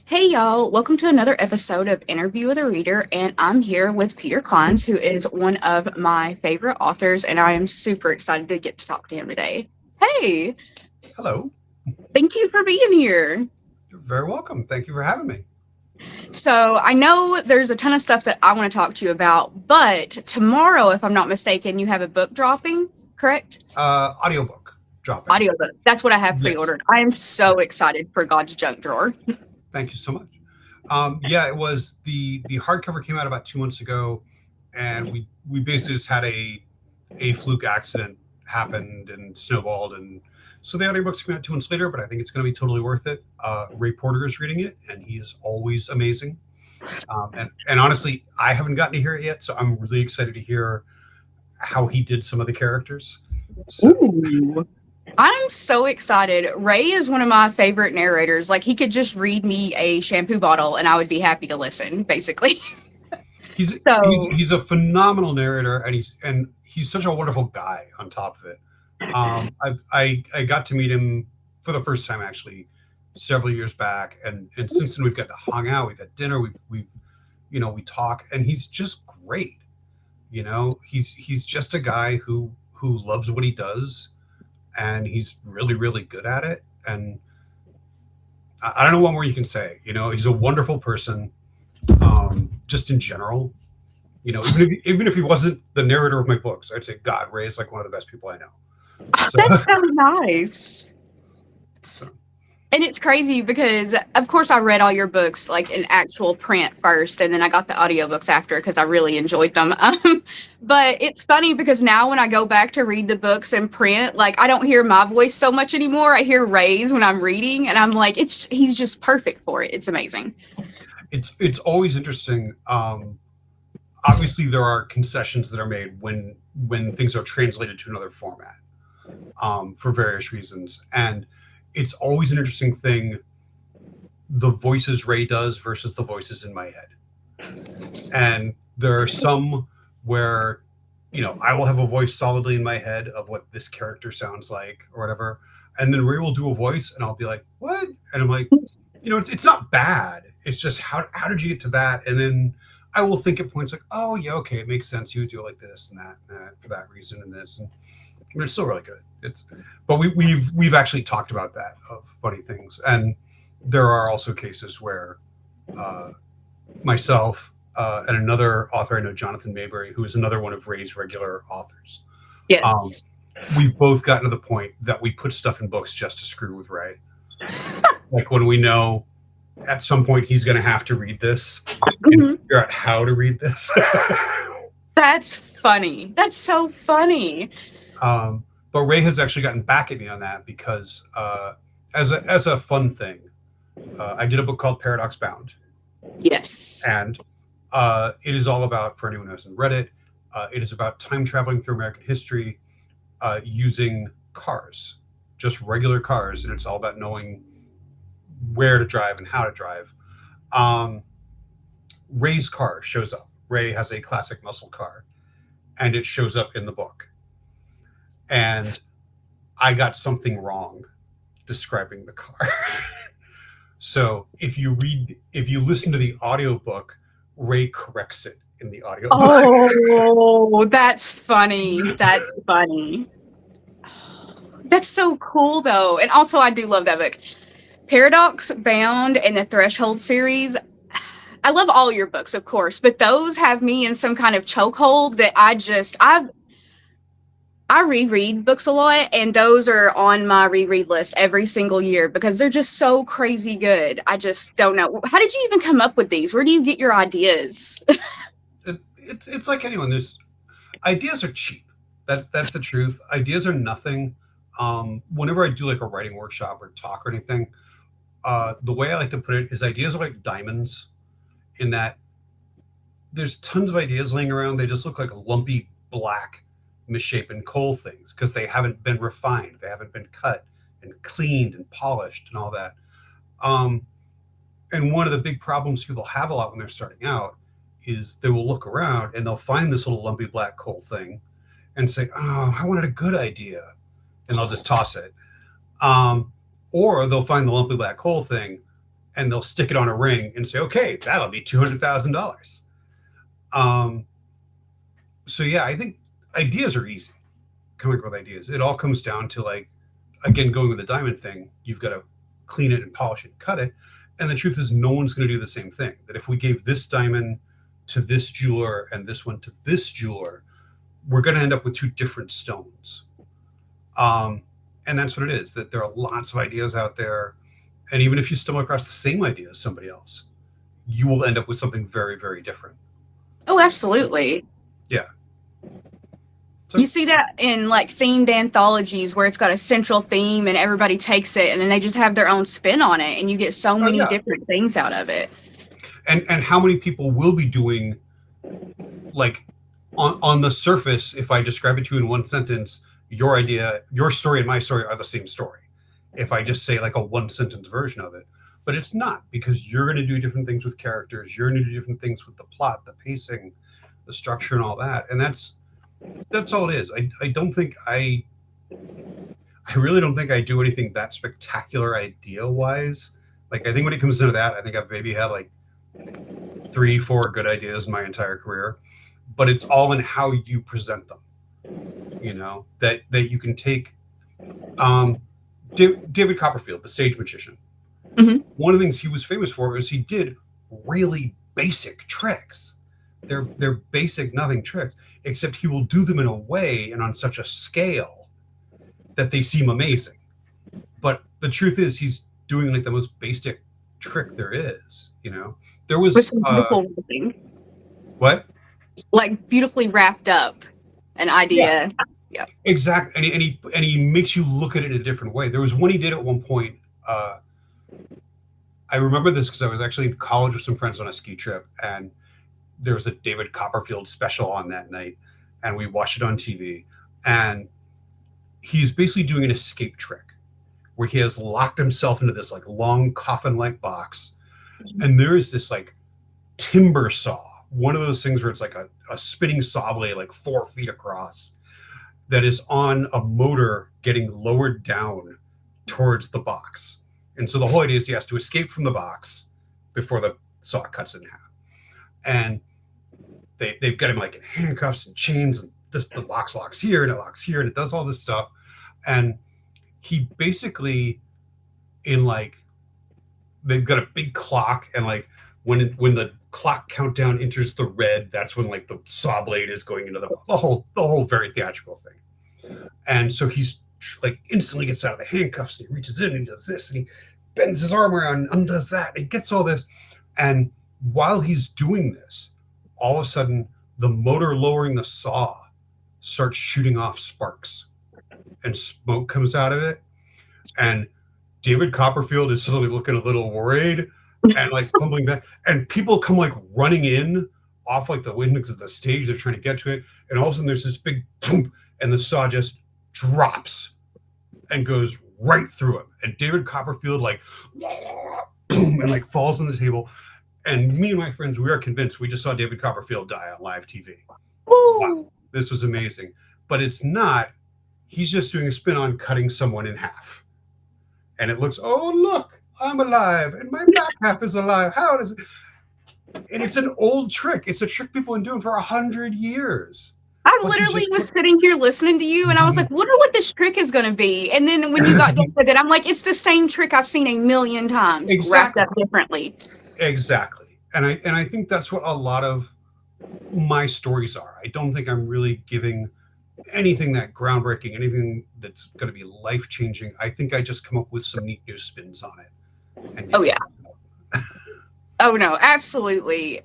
Hey y'all, welcome to another episode of Interview with a Reader, and I'm here with Peter Clines, who is one of my favorite authors, and I am super excited to get to talk to him today. Hey, Hello. thank you for being here. You're very welcome. Thank you for having me. So, I know there's a ton of stuff that I want to talk to you about, but tomorrow, if I'm not mistaken, you have a book dropping, correct? Audiobook dropping. Audiobook. That's what I have Yes. pre-ordered. I am so excited for God's Junk Drawer. Thank you so much. Yeah, it was the hardcover came out about 2 months ago, and we basically just had a fluke accident happened and snowballed, and so the audiobook's coming out 2 months later. But I think it's going to be totally worth it. Ray Porter is reading it, and he is always amazing. And honestly, I haven't gotten to hear it yet, so I'm really excited to hear how he did some of the characters. So. Ooh. I'm so excited. Ray is one of my favorite narrators. Like, he could just read me a shampoo bottle and I would be happy to listen, basically. He's he's So, he's a phenomenal narrator, and he's such a wonderful guy on top of it. I got to meet him for the first time actually several years back, and since then we've got to hung out, we've had dinner, we talk, and he's just great. He's just a guy who loves what he does, and he's really good at it. And I don't know what more you can say. He's a wonderful person, just in general. Even if he wasn't the narrator of my books, I'd say God, Ray is like one of the best people I know. So, that's so nice. so And it's crazy because, of course, I read all your books like in actual print first, and then I got the audiobooks after because I really enjoyed them. But it's funny because now when I go back to read the books in print, like I don't hear my voice so much anymore. I hear Ray's when I'm reading, and I'm like, he's just perfect for it. It's amazing. it's always interesting. Obviously, there are concessions that are made when things are translated to another format, for various reasons, and it's always an interesting thing. The voices Ray does versus the voices in my head. And there are some where I will have a voice solidly in my head of what this character sounds like or whatever, and then Ray will do a voice and I'll be like, what? And I'm like, it's not bad, it's just how did you get to that? And then I will think at points like, oh yeah, okay, it makes sense, you would do it like this and that for that reason and this, and it's still really good. But we've actually talked about that, of funny things. And there are also cases where uh, myself, and another author I know, Jonathan Mayberry, who is another one of Ray's regular authors. Um, Yes. we've both gotten to the point that we put stuff in books just to screw with Ray. Like when we know at some point he's going to have to read this and Mhm. figure out how to read this. That's funny. That's so funny. But Ray has actually gotten back at me on that because, as a fun thing, I did a book called Paradox Bound, Yes. and it is all about, for anyone who hasn't read it, it is about time traveling through American history, using cars, just regular cars, and it's all about knowing where to drive and how to drive. Um, Ray's car shows up. Ray has a classic muscle car, and it shows up in the book. And I got something wrong describing the car. So if you listen to the audiobook, Ray corrects it in the audiobook. Oh, that's funny. That's funny. That's so cool, though. And also, I do love that book. Paradox Bound and the Threshold series. I love all your books, of course, but those have me in some kind of chokehold that I reread books a lot, and those are on my reread list every single year because they're just so crazy good. I just don't know. How did you even come up with these? Where do you get your ideas? It's like anyone. There's ideas are cheap. That's the truth. Ideas are nothing. Whenever I do like a writing workshop or talk or anything, the way I like to put it is ideas are like diamonds, in that there's tons of ideas laying around. They just look like lumpy black misshapen coal things because they haven't been refined. They haven't been cut and cleaned and polished and all that. Um, and one of the big problems people have a lot when they're starting out is they will look around and they'll find this little lumpy black coal thing and say, "Oh, I wanted a good idea," and they'll just toss it. Um, or they'll find the lumpy black coal thing and they'll stick it on a ring and say, okay, that'll be $200,000. So yeah, I think ideas are easy. Coming up with ideas, it all comes down to, like, again, going with the diamond thing. You've got to clean it and polish it and cut it. And the truth is, no one's going to do the same thing. That if we gave this diamond to this jeweler and this one to this jeweler, we're going to end up with two different stones. And that's what it is, that there are lots of ideas out there. And even if you stumble across the same idea as somebody else, you will end up with something very, very different. Oh, absolutely. Yeah. So, you see that in, like, themed anthologies where it's got a central theme and everybody takes it and then they just have their own spin on it, and you get so many different things out of it. And how many people will be doing, like, on the surface, if I describe it to you in one sentence, your idea, your story and my story are the same story. If I just say, like, a one sentence version of it, but it's not, because you're going to do different things with characters. You're going to do different things with the plot, the pacing, the structure, and all that. And that's all it is. I don't think I really don't think I do anything that spectacular idea wise. Like, I think when it comes down to that, I think I've maybe had like 3-4 good ideas in my entire career, but it's all in how you present them. You know, that you can take David Copperfield, the stage magician. Mm-hmm. One of the things he was famous for was he did really basic tricks. They're basic nothing tricks, except he will do them in a way and on such a scale that they seem amazing. But the truth is, he's doing like the most basic trick there is. You know, there was what, like, beautifully wrapped up an idea. Yeah. Exactly. And he makes you look at it in a different way. There was one he did at one point. I remember this because I was actually in college with some friends on a ski trip, and there was a David Copperfield special on that night, and we watched it on TV. And he's basically doing an escape trick where he has locked himself into this, like, long coffin-like box, and there is this, like, timber saw, one of those things where it's like a spinning saw blade, like 4 feet across, that is on a motor getting lowered down towards the box. And so the whole idea is he has to escape from the box before the saw cuts it in half. And they've got him, like, in handcuffs and chains, and the box locks here and it locks here and it does all this stuff. And he basically, in, like, they've got a big clock, and, like, when the clock countdown enters the red, that's when, like, the saw blade is going into the whole very theatrical thing. And so he's, like, instantly gets out of the handcuffs, and he reaches in and he does this, and he bends his arm around and undoes that, and he gets all this. And while he's doing this, all of a sudden the motor lowering the saw starts shooting off sparks, and smoke comes out of it. And David Copperfield is suddenly looking a little worried and, like, fumbling back, and people come, like, running in off, like, the windows of the stage. They're trying to get to it, and all of a sudden there's this big boom, and the saw just drops and goes right through him. And David Copperfield, like, boom, and, like, falls on the table. And me and my friends, we are convinced we just saw David Copperfield die on live TV. Wow, this was amazing. But it's not. He's just doing a spin on cutting someone in half. And it looks, oh, look, I'm alive, and my back half is alive. How does it? And it's an old trick. It's a trick people have been doing for 100 years. I literally was sitting here listening to you, and I was like, wonder what this trick is going to be. And then when you got done with it, I'm like, it's the same trick I've seen a million times, exactly. Wrapped up differently. Exactly. And I think that's what a lot of my stories are. I don't think I'm really giving anything that groundbreaking, anything that's going to be life-changing. I think I just come up with some neat new spins on it. Oh, yeah. Oh, no, absolutely.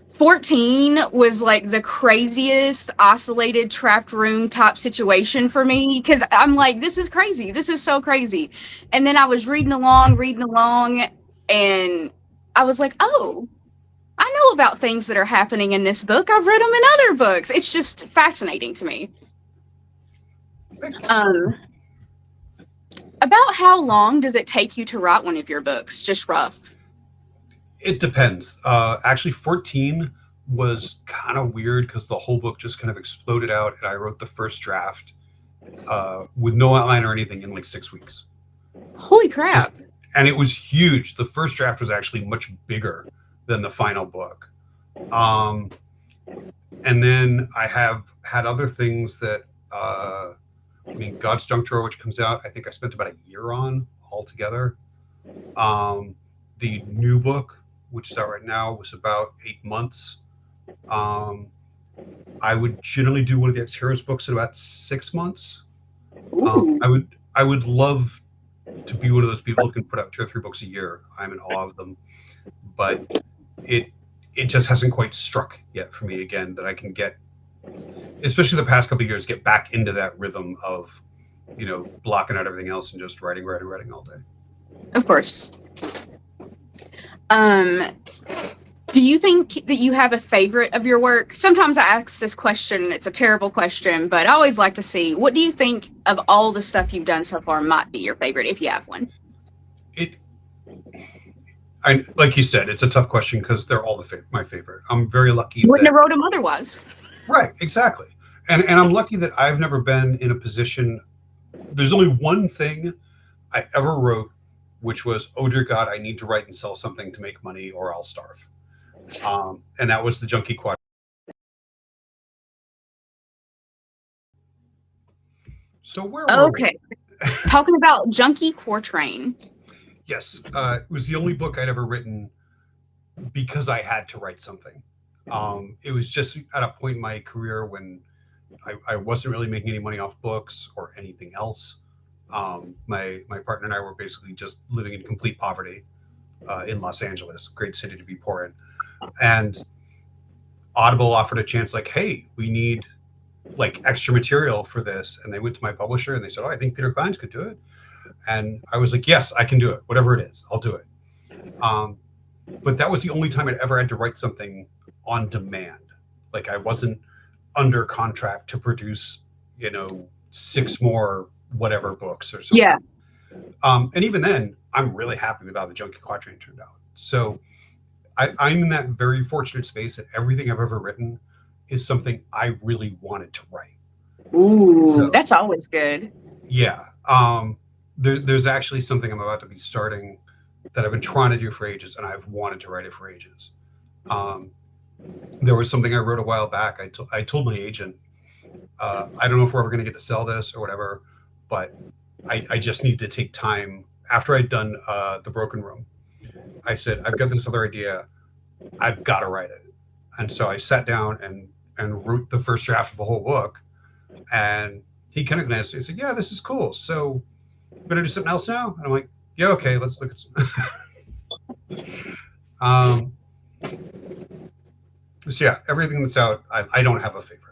14 was like the craziest oscillated trapped room type situation for me, because I'm like, this is crazy. This is so crazy. And then I was reading along, and I was like, oh, I know about things that are happening in this book. I've read them in other books. It's just fascinating to me. About how long does it take you to write one of your books? Just rough. It depends. Actually, 14 was kind of weird because the whole book just kind of exploded out, and I wrote the first draft with no outline or anything in like 6 weeks. Holy crap. and it was huge. The first draft was actually much bigger than the final book. And then I have had other things that, I mean, God's Junk Drawer, which comes out, I think I spent about a year on altogether. The new book, which is out right now, was about 8 months. I would generally do one of the X Heroes books in about 6 months. I would love to be one of those people who can put out 2 or 3 books a year. I'm in awe of them, but it just hasn't quite struck yet for me again that I can get, especially the past couple of years, get back into that rhythm of, you know, blocking out everything else and just writing all day. Of course. Do you think that you have a favorite of your work? Sometimes I ask this question. It's a terrible question, but I always like to see, what do you think of all the stuff you've done so far might be your favorite, if you have one? Like you said, it's a tough question because they're all my favorite. I'm very lucky. You wouldn't have wrote them otherwise. Right, exactly. And I'm lucky that I've never been in a position. There's only one thing I ever wrote, which was, oh dear God, I need to write and sell something to make money or I'll starve. And that was the Junkie Quad. So where were we? Talking about Junkie Quatrain. Yes, it was the only book I'd ever written because I had to write something. It was just at a point in my career when I wasn't really making any money off books or anything else. My partner and I were basically just living in complete poverty in Los Angeles, great city to be poor in. And Audible offered a chance, like, hey, we need like extra material for this. And they went to my publisher and they said, oh, I think Peter Clines could do it. And I was like, yes, I can do it. Whatever it is, I'll do it. But that was the only time I'd ever had to write something on demand. Like I wasn't under contract to produce, 6 more whatever books or something. Yeah. And even then, I'm really happy with how the Junkie Quatrain turned out. So I'm in that very fortunate space that everything I've ever written is something I really wanted to write. Ooh, so, that's always good. Yeah. There's actually something I'm about to be starting that I've been trying to do for ages, and I've wanted to write it for ages. There was something I wrote a while back. I told my agent, I don't know if we're ever going to get to sell this or whatever, but I just need to take time. After I'd done The Broken Room, I said, I've got this other idea. I've got to write it. And so I sat down and wrote the first draft of the whole book. And he kind of glanced at me and said, yeah, this is cool. So we're going to do something else now? And I'm like, yeah, okay, let's look at some. So yeah, everything that's out, I don't have a favorite.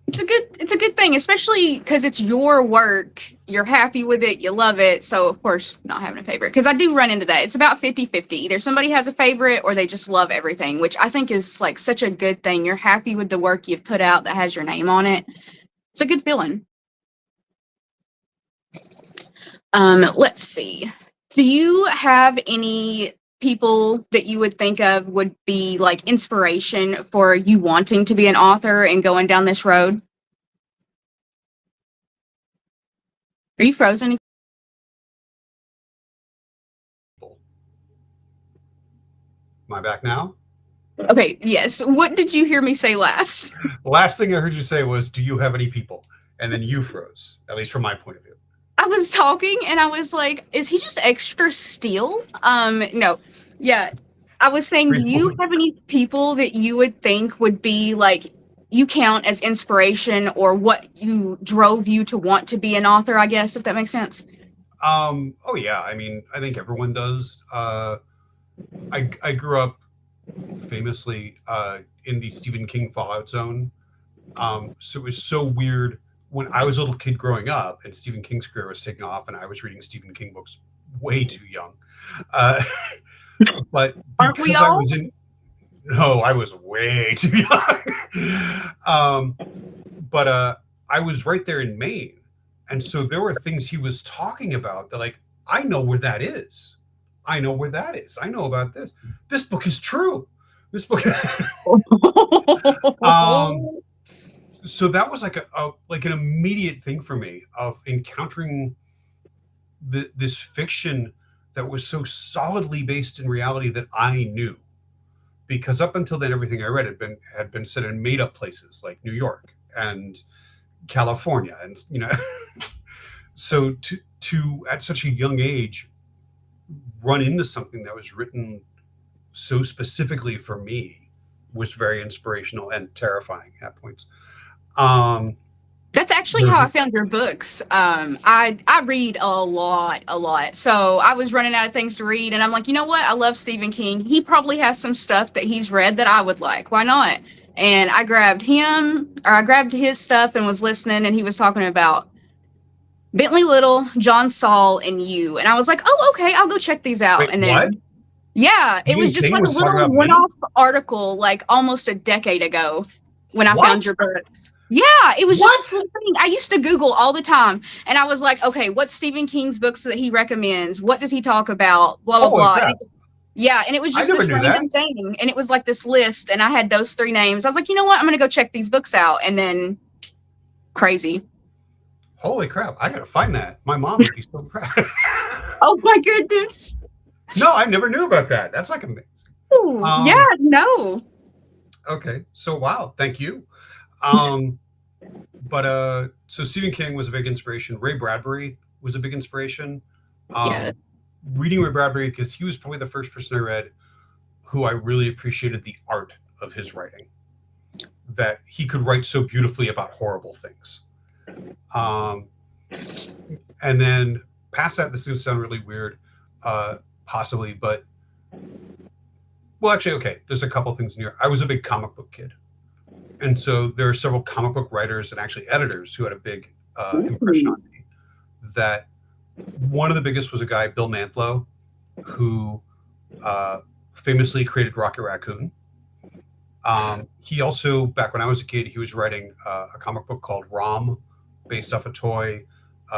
It's a good thing, especially because it's your work. You're happy with it. You love it. So of course, not having a favorite, because I do run into that. It's about 50-50. Either somebody has a favorite or they just love everything, which I think is like such a good thing. You're happy with the work you've put out that has your name on it. It's a good feeling. Let's see. Do you have any people that you would think of would be like inspiration for you wanting to be an author and going down this road? Are you frozen? Am I back now? Okay, yes. What did you hear me say last? The last thing I heard you say was, do you have any people? And then you froze, at least from my point of view. I was talking and I was like, is he just extra steel? No. Yeah. I was saying, do you have any people that you would think would be like, you count as inspiration or what you drove you to want to be an author, I guess, if that makes sense? Oh yeah. I mean, I think everyone does. I grew up famously in the Stephen King Fallout Zone. So it was so weird when I was a little kid growing up and Stephen King's career was taking off and I was reading Stephen King books way too young. But aren't we all? I was way too young. But I was right there in Maine. And so there were things he was talking about that, like, I know where that is. I know where that is. I know about this. This book is true. This book. So that was like an immediate thing for me of encountering this fiction that was so solidly based in reality that I knew. Because up until then, everything I read had been set in made up places like New York and California, and so to at such a young age run into something that was written so specifically for me was very inspirational and terrifying at points. That's actually how I found your books. I read a lot. So I was running out of things to read, and I'm like, you know what? I love Stephen King. He probably has some stuff that he's read that I would like. Why not? And I grabbed his stuff and was listening, and he was talking about Bentley Little, John Saul, and you. And I was like, oh, okay, I'll go check these out. Wait, and then what? Yeah, it was just like a little one-off article, like almost a decade ago when I found your books. Yeah, it was just something I used to Google all the time. And I was like, okay, what's Stephen King's books that he recommends? What does he talk about? Blah, blah, blah. Yeah, and it was just this random thing. And it was like this list, and I had those 3 names. I was like, you know what? I'm going to go check these books out. And then crazy. Holy crap, I got to find that. My mom would be so proud. Oh my goodness. No, I never knew about that. That's like amazing. Yeah, no. Okay, so wow, thank you. But so Stephen King was a big inspiration. Ray Bradbury was a big inspiration. Reading Ray Bradbury, because he was probably the first person I read who I really appreciated the art of his writing. That he could write so beautifully about horrible things. And then past that, this is going to sound really weird. Possibly, but well, actually, okay. There's a couple things in here. I was a big comic book kid, and so there are several comic book writers and actually editors who had a big impression on me. That one of the biggest was a guy, Bill Mantlo, who famously created Rocket Raccoon. He also, back when I was a kid, he was writing a comic book called Rom, based off a toy.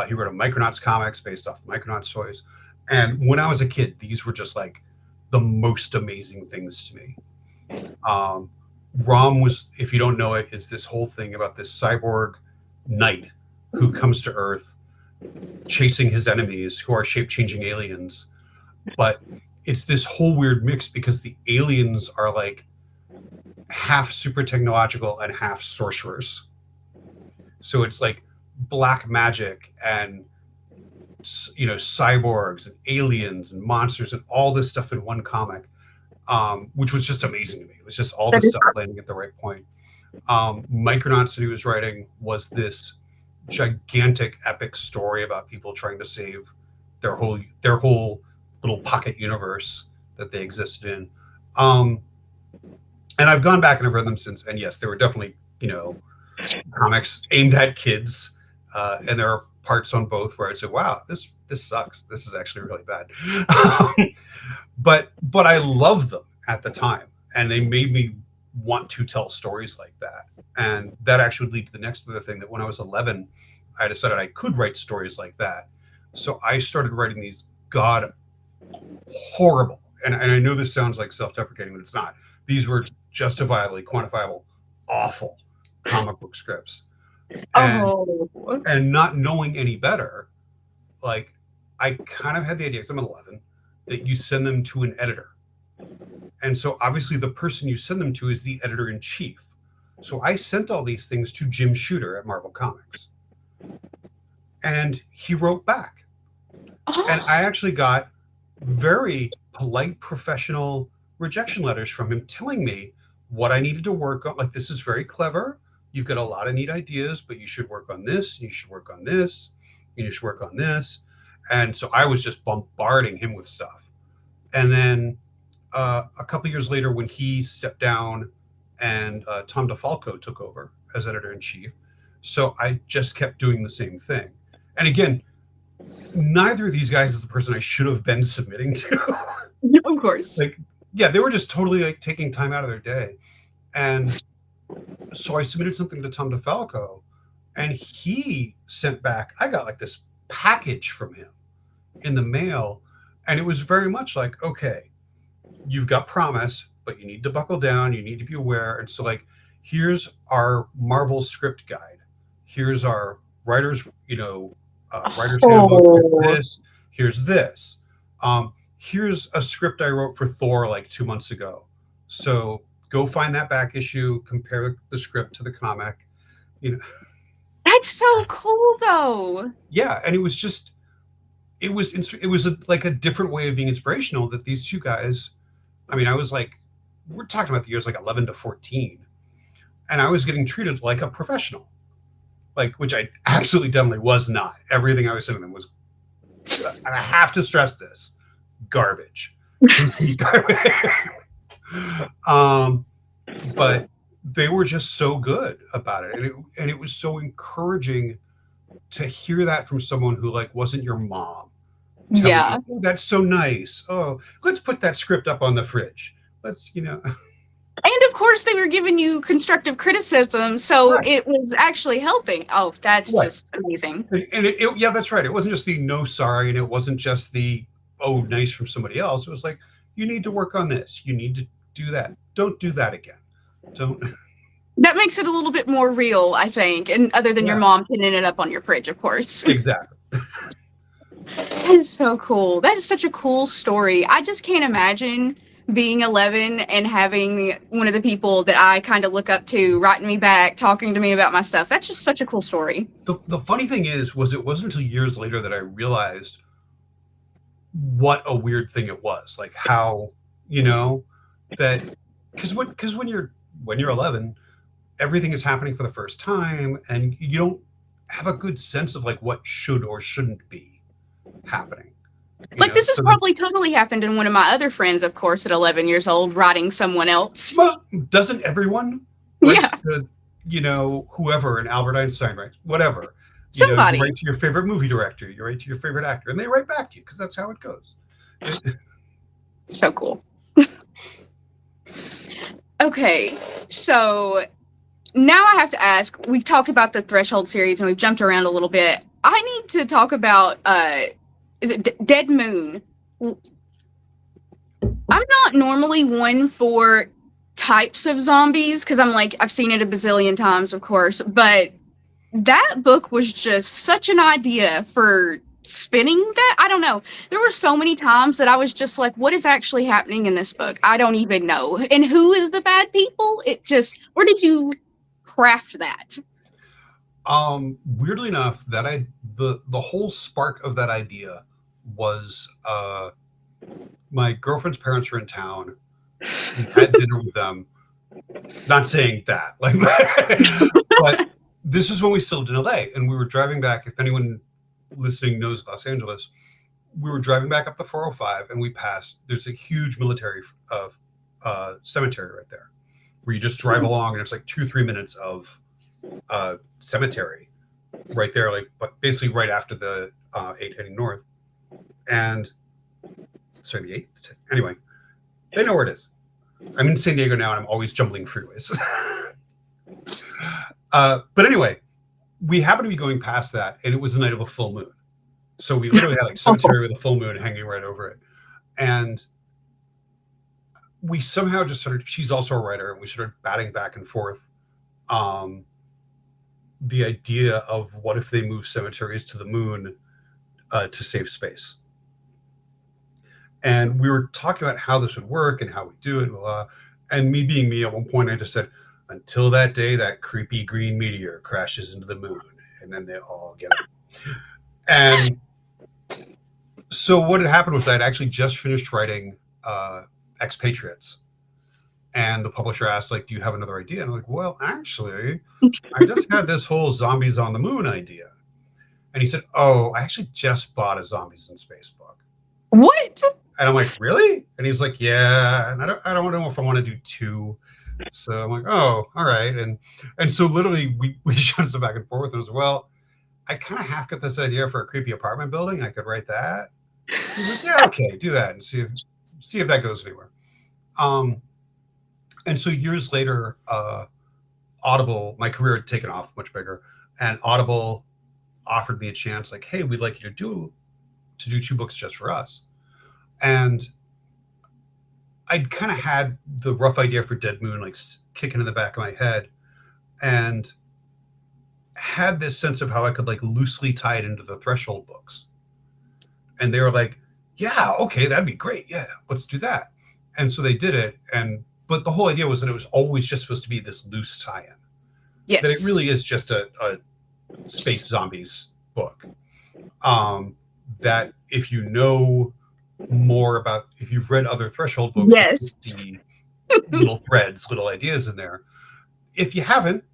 He wrote a Micronauts comics based off the Micronauts toys. And when I was a kid, these were just like the most amazing things to me. Rom was, if you don't know it, is this whole thing about this cyborg knight who comes to Earth chasing his enemies who are shape-changing aliens. But it's this whole weird mix because the aliens are like half super technological and half sorcerers. So it's like black magic and cyborgs and aliens and monsters and all this stuff in one comic, which was just amazing to me. It was just all this stuff landing at the right point. Micronauts that he was writing was this gigantic epic story about people trying to save their whole little pocket universe that they existed in. And I've gone back and I've read them since, and yes, they were definitely comics aimed at kids, and there are parts on both where I'd say, wow, this sucks. This is actually really bad. But I loved them at the time, and they made me want to tell stories like that. And that actually would lead to the next other thing, that when I was 11, I decided I could write stories like that. So I started writing these horrible, and I know this sounds like self-deprecating, but it's not. These were justifiably, quantifiable, awful comic book scripts. And not knowing any better, like, I kind of had the idea, because I'm 11, that you send them to an editor. And so obviously the person you send them to is the editor-in-chief. So I sent all these things to Jim Shooter at Marvel Comics. And he wrote back. And I actually got very polite, professional rejection letters from him telling me what I needed to work on. Like, this is very clever. You've got a lot of neat ideas, but you should work on this. You should work on this. You should work on this. And so I was just bombarding him with stuff. And then a couple years later, when he stepped down and Tom DeFalco took over as editor-in-chief, so I just kept doing the same thing. And again, neither of these guys is the person I should have been submitting to. Of course. Like, yeah, they were just totally like taking time out of their day. And so I submitted something to Tom DeFalco, and he sent back, I got like this package from him in the mail, and it was very much like, okay, you've got promise, but you need to buckle down, you need to be aware. And so, like, here's our Marvel script guide, here's our writers handbook, this, here's this. Here's a script I wrote for Thor like 2 months ago. So go find that back issue, compare the script to the comic. You know, That's so cool, though. yeah, and it was like a different way of being inspirational that these two guys. I mean, I was like, we're talking about the years like 11 to 14, and I was getting treated like a professional, like, which I absolutely definitely was not. Everything I was sending them was, and I have to stress this, garbage. But they were just so good about it, and it was so encouraging to hear that from someone who like wasn't your mom. Yeah. Oh, that's so nice. Oh, let's put that script up on the fridge. Let's. And of course, they were giving you constructive criticism, so Right. it was actually helping. Oh, that's Right. just amazing. And yeah, that's right. It wasn't just the no sorry, and it wasn't just the oh nice from somebody else. It was like, you need to work on this. You need to do that. Don't do that again. Don't. That makes it a little bit more real, I think, and other than your mom pinning it up on your fridge, of course. Exactly. That is so cool. That is such a cool story. I just can't imagine being 11 and having one of the people that I kind of look up to writing me back, talking to me about my stuff. That's just such a cool story. The funny thing was it wasn't until years later that I realized what a weird thing it was. Like how, that because when you're 11, everything is happening for the first time, and you don't have a good sense of like what should or shouldn't be happening. Like, this has probably totally happened in one of my other friends, of course, at 11 years old, writing someone else. Well, doesn't everyone? Yeah. Whoever, and Albert Einstein writes, whatever. Somebody. You write to your favorite movie director, you write to your favorite actor, and they write back to you because that's how it goes. So cool. Okay, so now I have to ask, we've talked about the Threshold series and we've jumped around a little bit. I need to talk about, is it Dead Moon? I'm not normally one for types of zombies because I'm like, I've seen it a bazillion times, of course, but that book was just such an idea for spinning that. I don't know. There were so many times that I was just like, what is actually happening in this book? I don't even know. And who is the bad people? Where did you craft that? Weirdly enough, the whole spark of that idea was my girlfriend's parents were in town. We had dinner with them. Not saying that, like, but this is when we still lived in LA, and we were driving back. If anyone listening knows Los Angeles, we were driving back up the 405, and we passed. There's a huge military cemetery right there, where you just drive along, and it's like 2-3 minutes of cemetery right there, like, but basically right after the 8 heading north. And sorry, the 8. Anyway, they know where it is. I'm in San Diego now, and I'm always jumbling freeways. But anyway, we happened to be going past that, and it was the night of a full moon. So we literally had like cemetery with a full moon hanging right over it. And we somehow just started, she's also a writer, and we started batting back and forth the idea of what if they move cemeteries to the moon to save space. And we were talking about how this would work and how we do it. And me being me, at one point I just said, until that day, that creepy green meteor crashes into the moon, and then they all get it. And so what had happened was I'd actually just finished writing Expatriates. And the publisher asked, like, do you have another idea? And I'm like, well, actually, I just had this whole zombies on the moon idea. And he said, oh, I actually just bought a Zombies in Space book. What? And I'm like, really? And he's like, yeah. And I don't know if I want to do 2. So I'm like, oh, all right. And so literally we shot some back and forth. And it was, well, I kind of half got this idea for a creepy apartment building. I could write that. He's like, yeah, okay, do that and see if that goes anywhere. And so years later, Audible, my career had taken off much bigger, and Audible offered me a chance, like, hey, we'd like you to do 2 books just for us. And I'd kind of had the rough idea for Dead Moon, like, kicking in the back of my head, and had this sense of how I could, like, loosely tie it into the Threshold books. And they were like, yeah, okay, that'd be great. Yeah, let's do that. And so they did it. But the whole idea was that it was always just supposed to be this loose tie-in. That it Yes. really is just a space zombies book. That if you know more about, if you've read other Threshold books, you can Yes. see little threads, little ideas in there. If you haven't,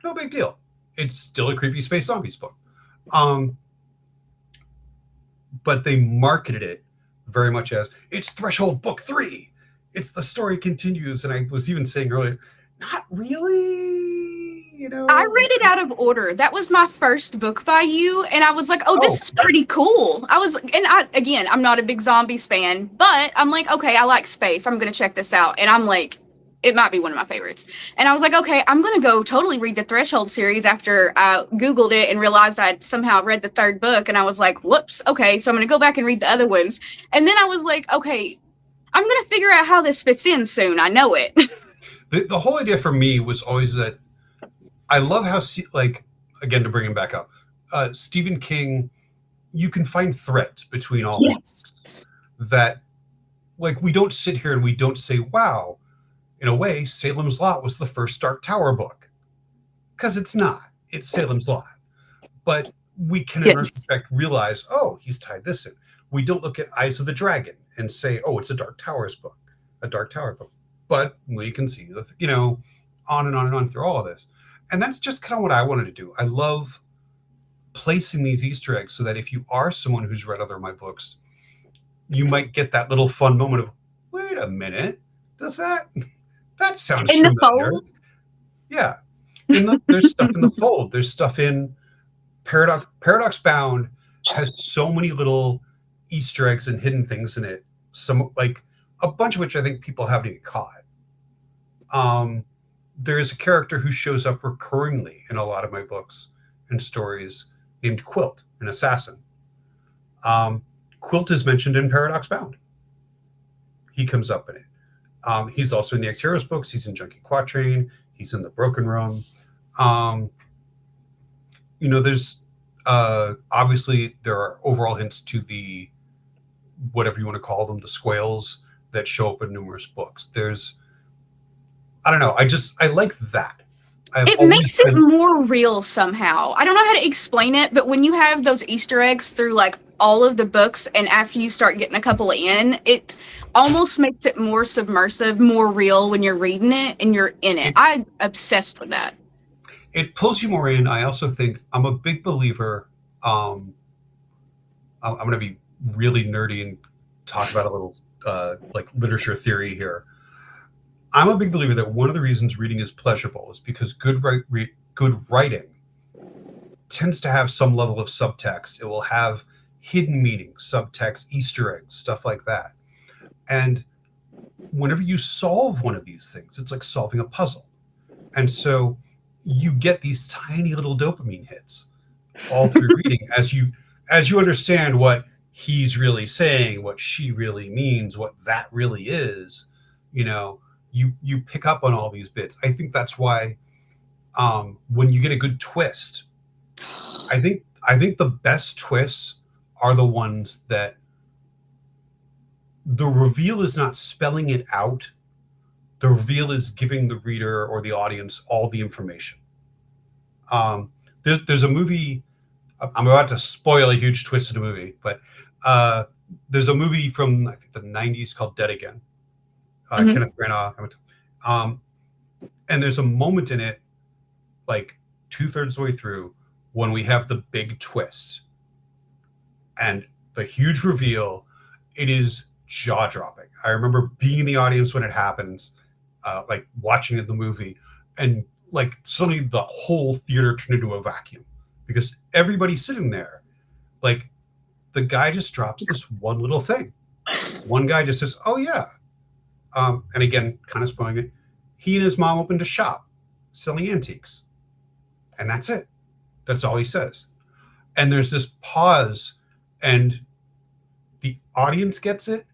no big deal. It's still a creepy space zombies book. But they marketed it very much as it's Threshold Book 3. It's the story continues. And I was even saying earlier, not really, you know. I read it out of order. That was my first book by you, and I was like, "Oh, this is pretty cool." I'm not a big zombies fan, but I'm like, "Okay, I like space. I'm gonna check this out." And I'm like, it might be one of my favorites. And I was like, "Okay, I'm gonna go totally read the Threshold series." After I Googled it and realized I'd somehow read the third book, and I was like, "Whoops, okay, so I'm gonna go back and read the other ones." And then I was like, "Okay, I'm gonna figure out how this fits in soon. I know it." The whole idea for me was always that I love how, like, again, to bring him back up, Stephen King, you can find threads between all Yes. that, like, we don't sit here and we don't say, wow, in a way, Salem's Lot was the first Dark Tower book. Because it's not. It's Salem's Lot. But we can, in retrospect, realize, oh, he's tied this in. We don't look at Eyes of the Dragon and say, oh, it's a Dark Towers book, a Dark Tower book. But we can see, on and on and on through all of this. And that's just kind of what I wanted to do. I love placing these Easter eggs so that if you are someone who's read other of my books, you might get that little fun moment of, wait a minute, does that sounds in the familiar? fold? Yeah. There's stuff in the fold. There's stuff in Paradox Bound has so many little Easter eggs and hidden things in it. Some, like, a bunch of which I think people haven't even caught. There is a character who shows up recurringly in a lot of my books and stories named Quilt, an assassin. Quilt is mentioned in Paradox Bound. He comes up in it. He's also in the X-Heroes books. He's in Junkie Quatrain. He's in the Broken Room. There's obviously there are overall hints to the, whatever you want to call them, the squales that show up in numerous books. I don't know. I like that. It makes it more real somehow. I don't know how to explain it, but when you have those Easter eggs through like all of the books, and after you start getting a couple in, it almost makes it more submersive, more real when you're reading it and you're in it. I'm obsessed with that. It pulls you more in. I also think I'm a big believer. I'm going to be really nerdy and talk about a little like literature theory here. I'm a big believer that one of the reasons reading is pleasurable is because good writing tends to have some level of subtext. It will have hidden meaning, subtext, Easter eggs, stuff like that. And whenever you solve one of these things, it's like solving a puzzle. And so you get these tiny little dopamine hits all through reading as you understand what he's really saying, what she really means, what that really is, you pick up on all these bits. I think that's why when you get a good twist, I think the best twists are the ones that the reveal is not spelling it out. The reveal is giving the reader or the audience all the information. There's a movie, I'm about to spoil a huge twist in a movie, but there's a movie from, I think, the 90s called Dead Again. Kenneth Branagh. And there's a moment in it, like 2/3 of the way through, when we have the big twist and the huge reveal. It is jaw-dropping. I remember being in the audience when it happens, like watching the movie, and like suddenly the whole theater turned into a vacuum because everybody's sitting there. Like, the guy just drops this one little thing. One guy just says, oh yeah. And again, kind of spoiling it, he and his mom opened a shop selling antiques. And that's it. That's all he says. And there's this pause, and the audience gets it,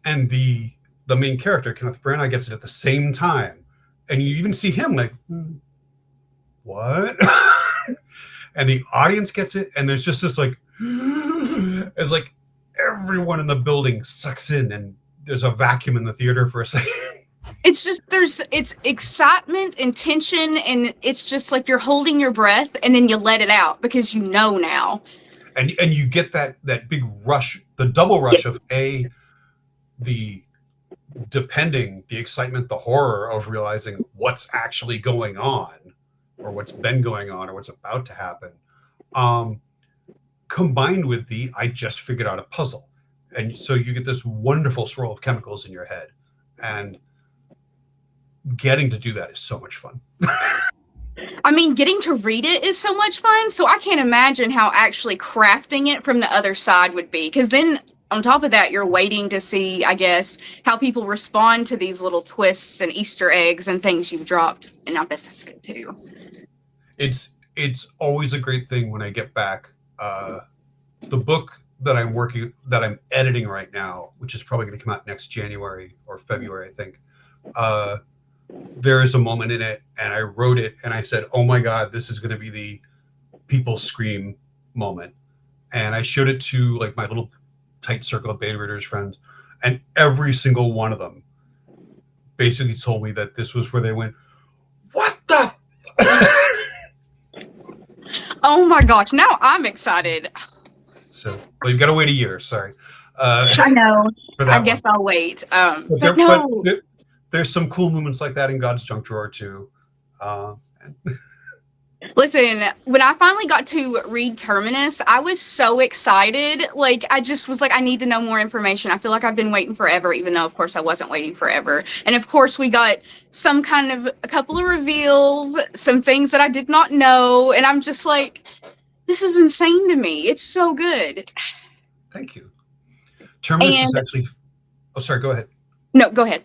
and the main character, Kenneth Branagh, gets it at the same time. And you even see him like, what? And the audience gets it, and there's just this like, it's like everyone in the building sucks in, and there's a vacuum in the theater for a second. It's just it's excitement and tension, and it's just like you're holding your breath, and then you let it out because you know now. And you get that big rush, the double rush of the excitement, the horror of realizing what's actually going on, or what's been going on, or what's about to happen, combined with I just figured out a puzzle. And so you get this wonderful swirl of chemicals in your head, and getting to do that is so much fun. I mean, getting to read it is so much fun, so I can't imagine how actually crafting it from the other side would be, because then on top of that, you're waiting to see, I guess, how people respond to these little twists and Easter eggs and things you've dropped, and I bet that's good too. It's always a great thing when I get back. The book that I'm editing right now, which is probably going to come out next January or February, I think. There is a moment in it, and I wrote it, and I said, "Oh my God, this is going to be the people scream moment." And I showed it to like my little tight circle of beta readers friends, and every single one of them basically told me that this was where they went, "What the?" Oh my gosh! Now I'm excited. So, well, you've got to wait a year. Sorry. I know. I guess I'll wait. But no. There's some cool moments like that in God's Junk Drawer too. Listen, when I finally got to read Terminus, I was so excited. Like, I just was like, I need to know more information. I feel like I've been waiting forever, even though, of course, I wasn't waiting forever. And, of course, we got a couple of reveals, some things that I did not know. And I'm just like, this is insane to me. It's so good. Thank you. Terminus is actually... Oh, sorry, go ahead. No, go ahead.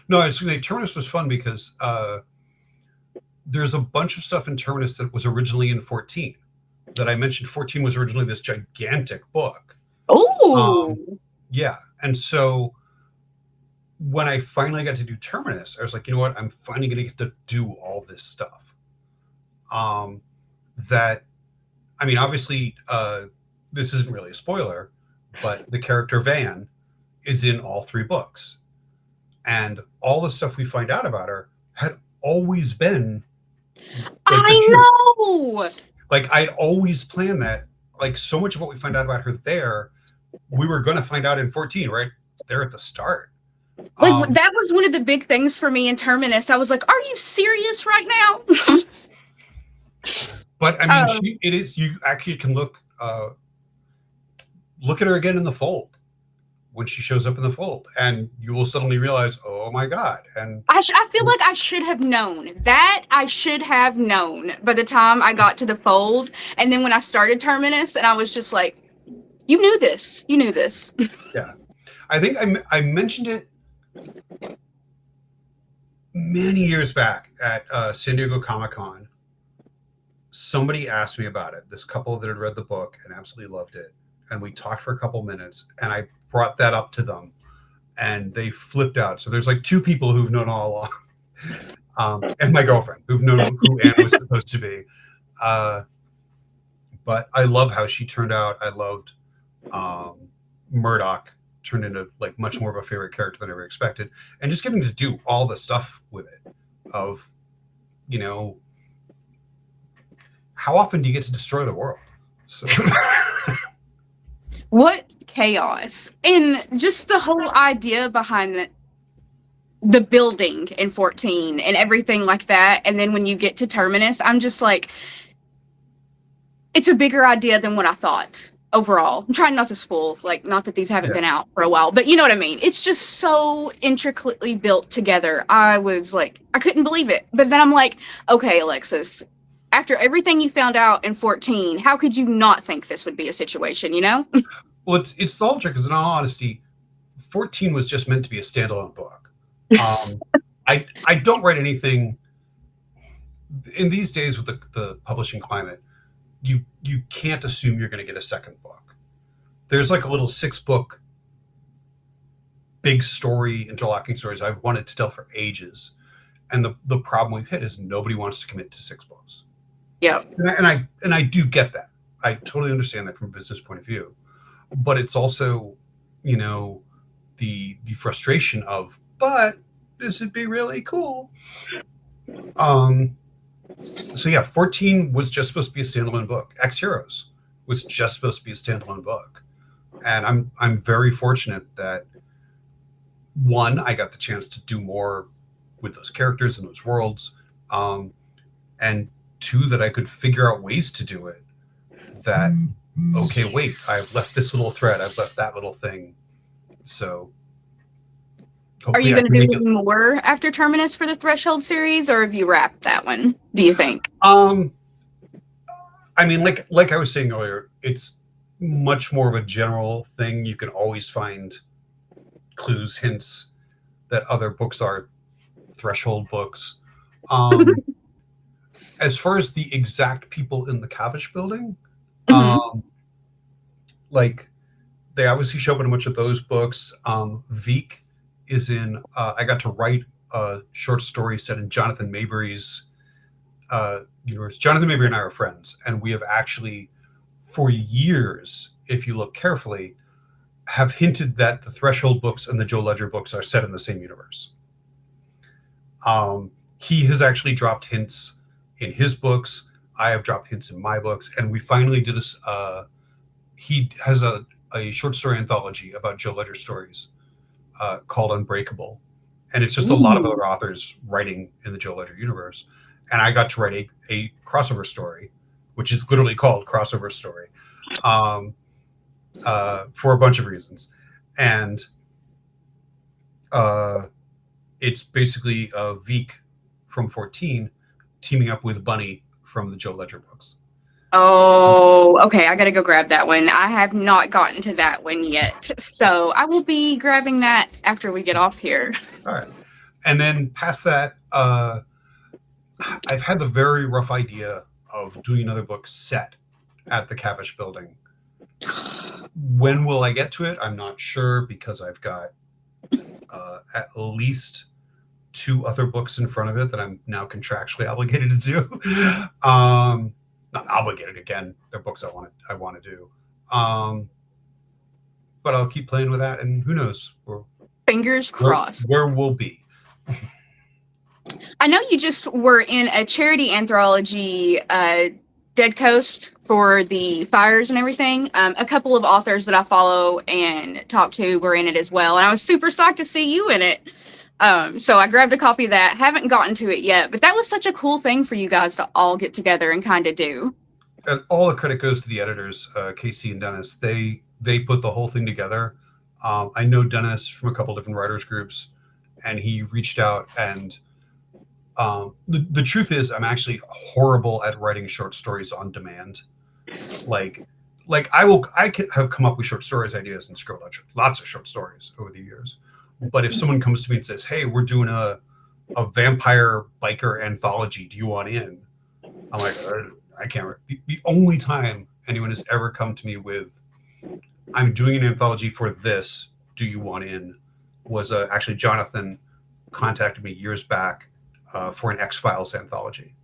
No, I was going to say Terminus was fun because there's a bunch of stuff in Terminus that was originally in 14 that I mentioned. 14 was originally this gigantic book. Oh, yeah. And so when I finally got to do Terminus, I was like, you know what? I'm finally going to get to do all this stuff. Obviously, this isn't really a spoiler, but the character Van is in all 3 books. And all the stuff we find out about her had always been. I know. Like, I'd always planned that. Like, so much of what we find out about her there, we were going to find out in 14, right there at the start. Like, that was one of the big things for me in Terminus. I was like, are you serious right now? But I mean, it is. You actually can look at her again in the Fold. When she shows up in the Fold, and you will suddenly realize, oh my God. And I feel like I should have known that. I should have known by the time I got to the Fold. And then when I started Terminus, and I was just like, you knew this. Yeah. I think I mentioned it many years back at San Diego Comic-Con. Somebody asked me about it. This couple that had read the book and absolutely loved it. And we talked for a couple minutes, and I brought that up to them, and they flipped out. So there's like 2 people who've known all along, and my girlfriend who've known who Anne was supposed to be. But I love how she turned out. I loved Murdoch turned into like much more of a favorite character than I ever expected, and just getting to do all the stuff with it. Of, you know, how often do you get to destroy the world? So. What chaos. And just the whole idea behind the building in 14 and everything like that. And then when you get to Terminus, I'm just like, it's a bigger idea than what I thought overall. I'm trying not to spoil, like, not that these haven't been out for a while, but you know what I mean? It's just so intricately built together. I was like, I couldn't believe it. But then I'm like, okay, Alexis, after everything you found out in 14, how could you not think this would be a situation, you know? Well, it's the whole trick, because in all honesty, 14 was just meant to be a standalone book. I don't write anything in these days with the publishing climate. You can't assume you're going to get a second book. There's like a little 6-book big story, interlocking stories I've wanted to tell for ages. And the problem we've hit is nobody wants to commit to 6 books. Yeah. And I do get that. I totally understand that from a business point of view. but it's also, you know, the frustration of, but this would be really cool. So yeah, 14 was just supposed to be a standalone book. X Heroes was just supposed to be a standalone book, and I'm very fortunate that, one, I got the chance to do more with those characters and those worlds, and two, that I could figure out ways to do it. That, okay, wait, I've left this little thread, I've left that little thing, so Are hopefully you I going can to make do it. more after Terminus for the Threshold series, or have you wrapped that one, do you think? I mean, like I was saying earlier, it's much more of a general thing. You can always find clues, hints that other books are threshold books. As far as the exact people in the Cavish building, like, they obviously show up in a bunch of those books. Veek is in. I got to write a short story set in Jonathan Mabry's universe. Jonathan Mabry and I are friends, and we have actually, for years, if you look carefully, have hinted that the Threshold books and the Joe Ledger books are set in the same universe. He has actually dropped hints in his books. I have dropped hints in my books, and we finally did this. He has a short story anthology about Joe Ledger stories called Unbreakable, and it's just a lot of other authors writing in the Joe Ledger universe. And I got to write a crossover story, which is literally called Crossover Story, for a bunch of reasons. And it's basically Veek from 14 teaming up with Bunny from the Joe Ledger books. Oh, okay. I got to go grab that one. I have not gotten to that one yet. So I will be grabbing that after we get off here. All right. And then past that, I've had the very rough idea of doing another book set at the Cavish building. When will I get to it? I'm not sure, because I've got at least 2 other books in front of it that I'm now contractually obligated to do. Not obligated, again, they're books I want to do. But I'll keep playing with that, and who knows? Fingers crossed. Where we'll be. I know you just were in a charity anthology, Dead Coast, for the fires and everything. A couple of authors that I follow and talk to were in it as well, and I was super psyched to see you in it. So I grabbed a copy of that. Haven't gotten to it yet, but that was such a cool thing for you guys to all get together and kind of do. And all the credit goes to the editors, Casey and Dennis. They put the whole thing together. I know Dennis from a couple different writers groups, and he reached out. And the truth is, I'm actually horrible at writing short stories on demand. Like I have come up with short stories ideas and scroll lots of short stories over the years. But if someone comes to me and says, "Hey, we're doing a vampire biker anthology, do you want in?" I'm like, I can't. The only time anyone has ever come to me with, "I'm doing an anthology for this, do you want in?" was actually Jonathan contacted me years back for an X-Files anthology.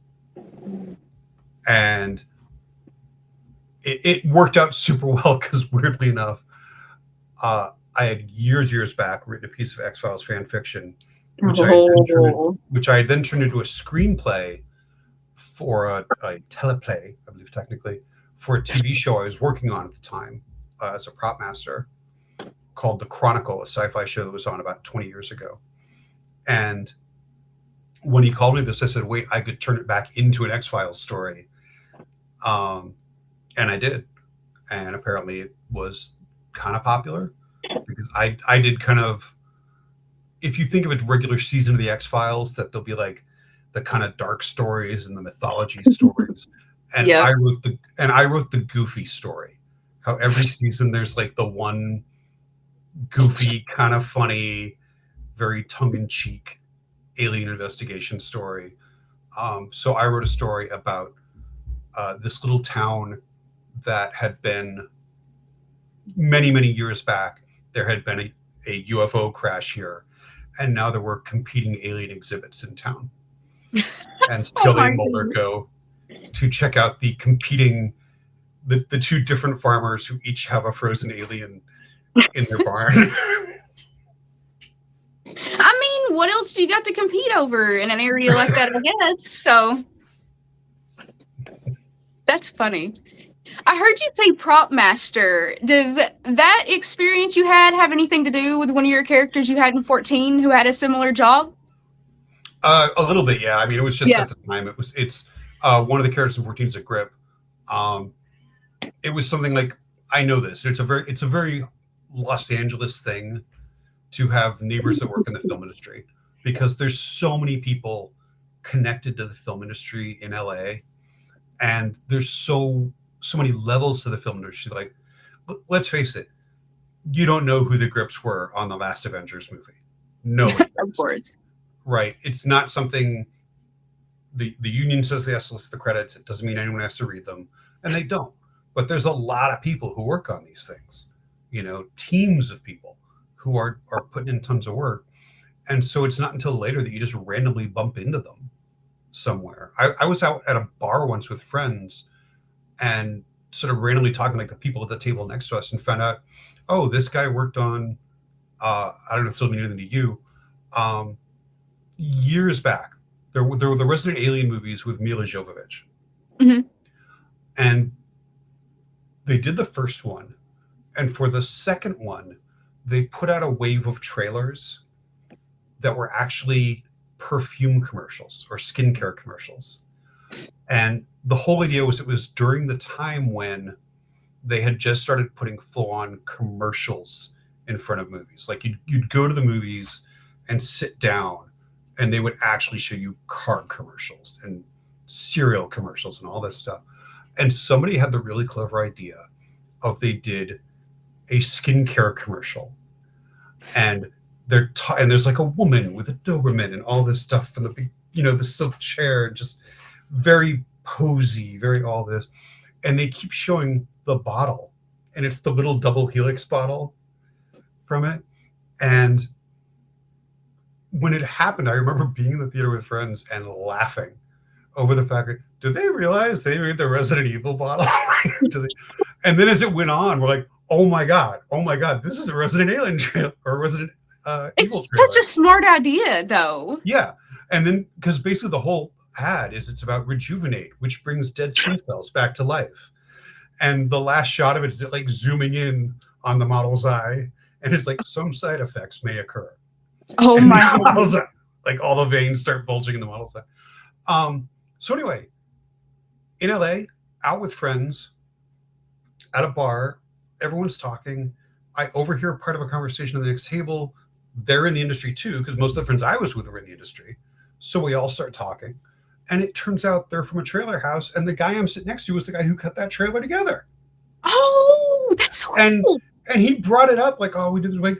And it worked out super well, because weirdly enough, I had years back written a piece of X-Files fan fiction, which I then turned into a screenplay for a teleplay, I believe technically, for a TV show I was working on at the time as a prop master, called The Chronicle, a sci-fi show that was on about 20 years ago. And when he called me this, I said, wait, I could turn it back into an X-Files story. And I did. And apparently it was kind of popular, because I did kind of, if you think of a regular season of the X-Files, that there'll be like the kind of dark stories and the mythology stories. And Yep. I wrote the goofy story. How every season there's like the one goofy, kind of funny, very tongue-in-cheek alien investigation story. So I wrote a story about this little town that had been, many years back, there had been a UFO crash here, and now there were competing alien exhibits in town. And Scully and Mulder go to check out the competing the two different farmers who each have a frozen alien in their barn. I mean, what else do you got to compete over in an area like that, I guess? So that's funny. I heard you say prop master. Does that experience you had have anything to do with one of your characters you had in 14 who had a similar job? A little bit, yeah. I mean, it was just Yeah. at the time. It's one of the characters in 14 is a grip. It was something like, I know this. It's a very Los Angeles thing to have neighbors that work in the film industry, because there's so many people connected to the film industry in LA, and there's so many levels to the film industry. Like, let's face it, you don't know who the grips were on the last Avengers movie. No, Of course. right? It's not something the union says they have to list the credits. It doesn't mean anyone has to read them, and they don't. But there's a lot of people who work on these things, teams of people who are putting in tons of work. And so it's not until later that you just randomly bump into them somewhere. I was out at a bar once with friends and sort of randomly talking like the people at the table next to us, and found out, oh, this guy worked on, I don't know if it's still anything to you, years back. There were the Resident Alien movies with Mila Jovovich. Mm-hmm. And they did the first one. And for the second one, they put out a wave of trailers that were actually perfume commercials or skincare commercials. And the whole idea was it was during the time when they had just started putting full-on commercials in front of movies. Like you'd go to the movies and sit down, and they would actually show you car commercials and cereal commercials and all this stuff. And somebody had the really clever idea of they did a skincare commercial, and and there's like a woman with a Doberman and all this stuff from the silk chair, just very posy, very all this. And they keep showing the bottle, and it's the little double helix bottle from it. And when it happened, I remember being in the theater with friends and laughing over the fact that, do they realize they made the Resident Evil bottle? And then as it went on, we're like, oh my God, this is a Resident Alien trailer or Resident It's Evil such a smart idea, though. Yeah. And then, because basically the whole ad is it's about rejuvenate, which brings dead skin cells back to life. And the last shot of it is it like zooming in on the model's eye, and it's like some side effects may occur. Oh and my God. Like all the veins start bulging in the model's eye. So anyway, in LA, out with friends, at a bar, everyone's talking. I overhear part of a conversation at the next table. They're in the industry too, because most of the friends I was with were in the industry. So we all start talking. And it turns out they're from a trailer house. And the guy I'm sitting next to was the guy who cut that trailer together. Oh, that's so cool. And he brought it up like, oh, we did it. Like,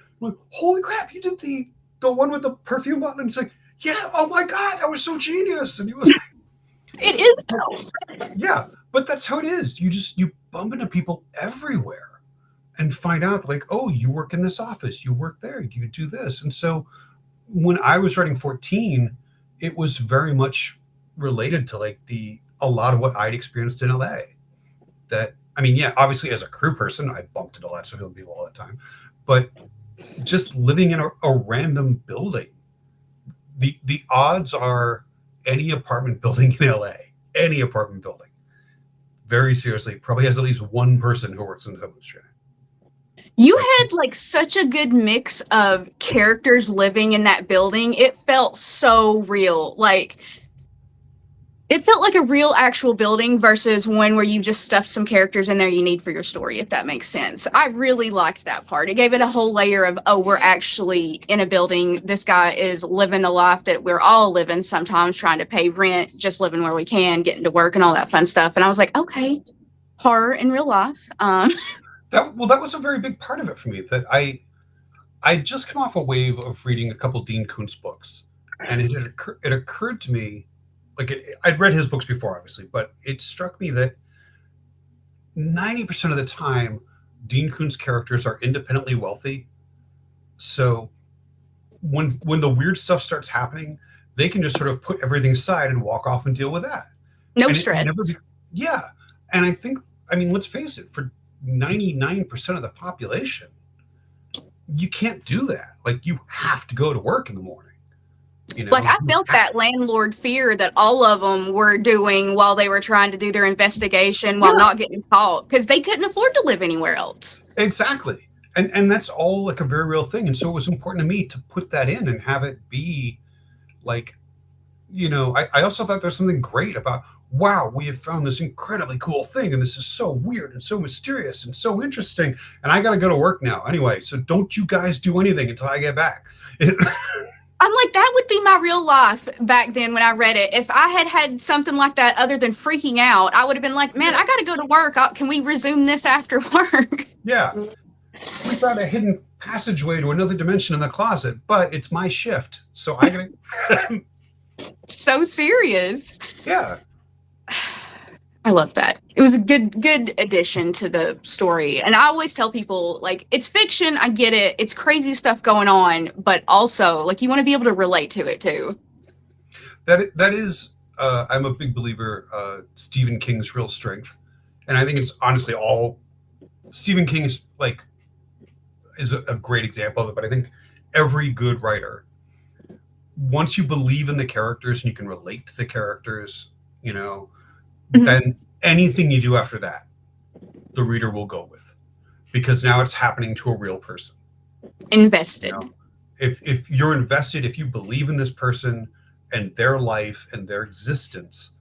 holy crap, you did the one with the perfume bottle. And it's like, yeah, oh my God, that was so genius. And he was like, it is. Yeah, but that's how it is. You bump into people everywhere and find out like, oh, you work in this office, you work there, you do this. And so when I was writing 14, it was very much related to like a lot of what I'd experienced in LA. That, I mean, yeah, obviously as a crew person, I bumped into lots of film people all the time, but just living in a random building, the odds are any apartment building in LA, any apartment building, very seriously, probably has at least one person who works in the film industry. You had like such a good mix of characters living in that building. It felt so real. Like it felt like a real actual building versus one where you just stuffed some characters in there you need for your story, if that makes sense. I really liked that part. It gave it a whole layer of, oh, we're actually in a building. This guy is living the life that we're all living sometimes, trying to pay rent, just living where we can, getting to work and all that fun stuff. And I was like, okay, horror in real life. That was a very big part of it for me, that I just come off a wave of reading a couple Dean Koontz books, and it occurred to me, like I'd read his books before, obviously, but it struck me that 90% of the time, Dean Koontz characters are independently wealthy. So when the weird stuff starts happening, they can just sort of put everything aside and walk off and deal with that. No stress. Yeah. And I think I mean, let's face it, for 99% of the population, you can't do that. Like, you have to go to work in the morning. You know? Like, I felt that landlord fear that all of them were doing while they were trying to do their investigation while not getting caught, because they couldn't afford to live anywhere else. Exactly. And that's all like a very real thing. And so it was important to me to put that in and have it be like, you know, I also thought there's something great about, wow, we have found this incredibly cool thing, and this is so weird and so mysterious and so interesting, and I got to go to work now anyway, so don't you guys do anything until I get back. I'm like, that would be my real life back then when I read it. If I had had something like that other than freaking out, I would have been like, man, I got to go to work. Can we resume this after work? Yeah. We found a hidden passageway to another dimension in the closet, but it's my shift, so I gotta... So serious. Yeah. I love that. It was a good addition to the story. And I always tell people, like, it's fiction, I get it. It's crazy stuff going on, but also, like, you want to be able to relate to it too. That is, I'm a big believer, Stephen King's real strength. And I think it's honestly all Stephen King is like, is a great example of it, but I think every good writer, once you believe in the characters and you can relate to the characters, you know, then anything you do after that, the reader will go with, because now it's happening to a real person. Invested. You know? If you're invested, if you believe in this person and their life and their existence,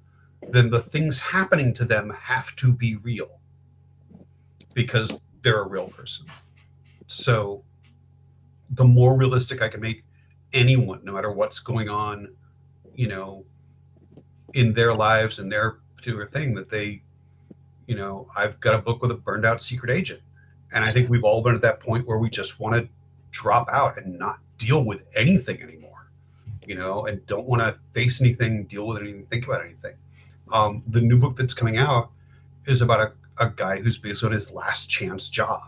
then the things happening to them have to be real, because they're a real person. So the more realistic I can make anyone, no matter what's going on, you know, in their lives and their particular thing, that they, you know, I've got a book with a burned out secret agent. And I think we've all been at that point where we just want to drop out and not deal with anything anymore, you know, and don't want to face anything, deal with anything, think about anything. The new book that's coming out is about a guy who's basically on his last chance job.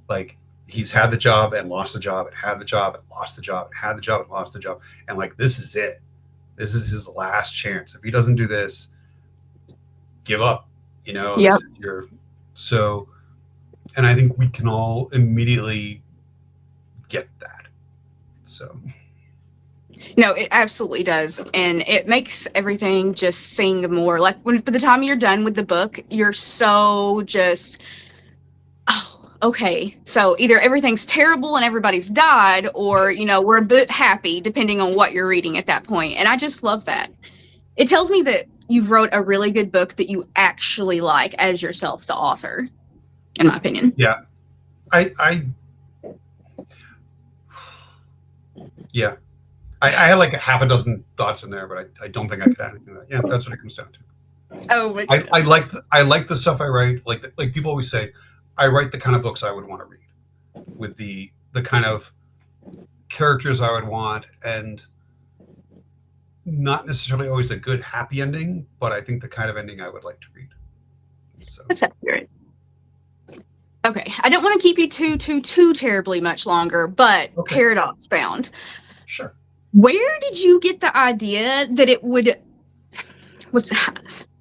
Like, he's had the job and lost the job and had the job and lost the job and had the job and lost the job. And like, this is it. This is his last chance. If he doesn't do this, give up, you know? Yep. So, and I think we can all immediately get that. So. No, it absolutely does. And it makes everything just sing more. Like, when by the time you're done with the book, you're so just, oh, okay. So either everything's terrible and everybody's died, or, you know, we're a bit happy, depending on what you're reading at that point. And I just love that. It tells me that you wrote a really good book that you actually like as yourself, the author, in my opinion. Yeah. Yeah. I had like a half a dozen thoughts in there, but I don't think I could add anything to that. Yeah, that's what it comes down to. Oh my goodness. I like the stuff I write. Like people always say, I write the kind of books I would want to read, with the kind of characters I would want, and not necessarily always a good happy ending, but I think the kind of ending I would like to read. So that's accurate. Okay, I don't want to keep you too terribly much longer, but okay. Paradox Bound. Sure. Where did you get the idea that it would?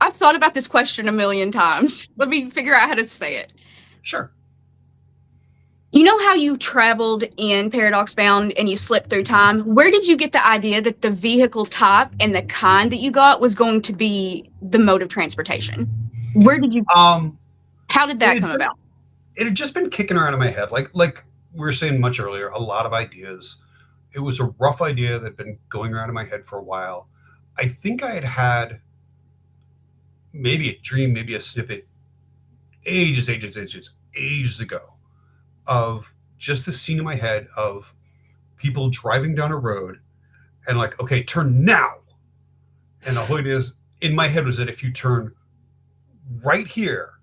I've thought about this question a million times. Let me figure out how to say it. Sure. You know how you traveled in Paradox Bound and you slipped through time? Where did you get the idea that the vehicle type and the kind that you got was going to be the mode of transportation? Where did you? How did that come about? It had just been kicking around in my head, like we were saying much earlier. A lot of ideas. It was a rough idea that had been going around in my head for a while. I think I had maybe a dream, maybe a snippet, ages ago, of just the scene in my head of people driving down a road and like, okay, turn now. And the whole idea is, in my head was that if you turn right here,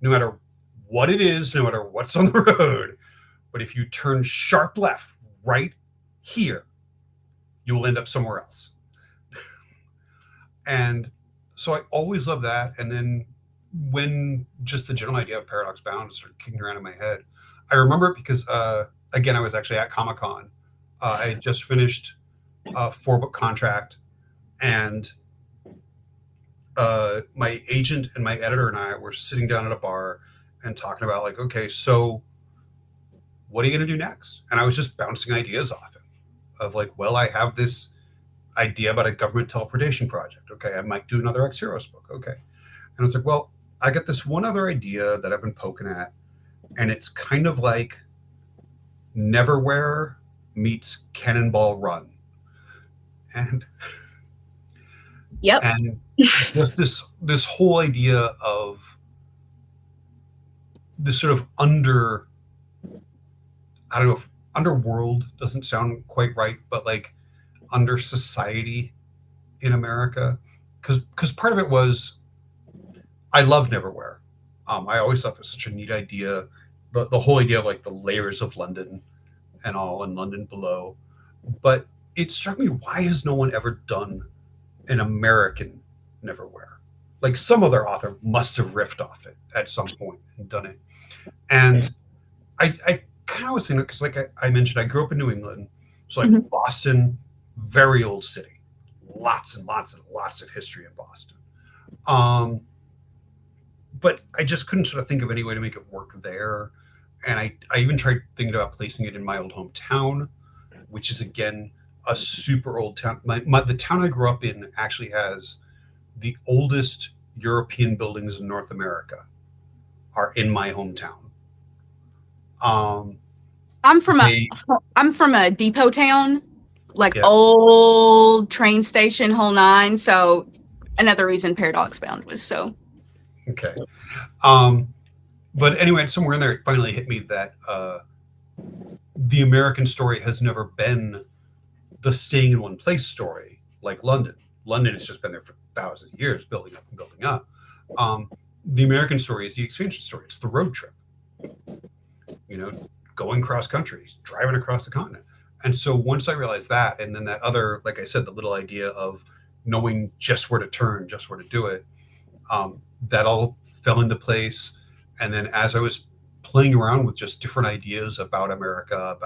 no matter what it is, no matter what's on the road, but if you turn sharp left right here, you will end up somewhere else. And so I always loved that. And then when just the general idea of Paradox Bound started kicking around in my head, I remember it because, again, I was actually at Comic-Con. I had just finished a 4-book contract, and my agent and my editor and I were sitting down at a bar and talking about like, okay, so what are you going to do next? And I was just bouncing ideas off him of like, well, I have this idea about a government teleportation project. Okay, I might do another X Heroes book. Okay. And I was like, well, I got this one other idea that I've been poking at, and it's kind of like Neverwhere meets Cannonball Run. And Yep. and just this whole idea of this sort of I don't know if underworld doesn't sound quite right, but like under society in America, because part of it was I love Neverwhere. I always thought that was such a neat idea, the whole idea of like the layers of London and all, and London below. But it struck me, why has no one ever done an American Neverwhere? Like some other author must have riffed off it at some point and done it. And I kind of was thinking, because like I mentioned, I grew up in New England, so like Boston, very old city, lots and lots and lots of history in Boston. But I just couldn't sort of think of any way to make it work there. And I even tried thinking about placing it in my old hometown, which is again a super old town. The town I grew up in actually has the oldest European buildings in North America are in my hometown. I'm from a depot town, like old train station, whole nine. So another reason Paradox Bound was so. Okay. But anyway, somewhere in there, it finally hit me that the American story has never been the staying in one place story like London. London has just been there for thousands of years, building up and building up. The American story is the expansion story. It's the road trip. You know, going cross country, driving across the continent. And so once I realized that, and then that other, like I said, the little idea of knowing just where to turn, just where to do it, that all fell into place. And then as I was playing around with just different ideas about America,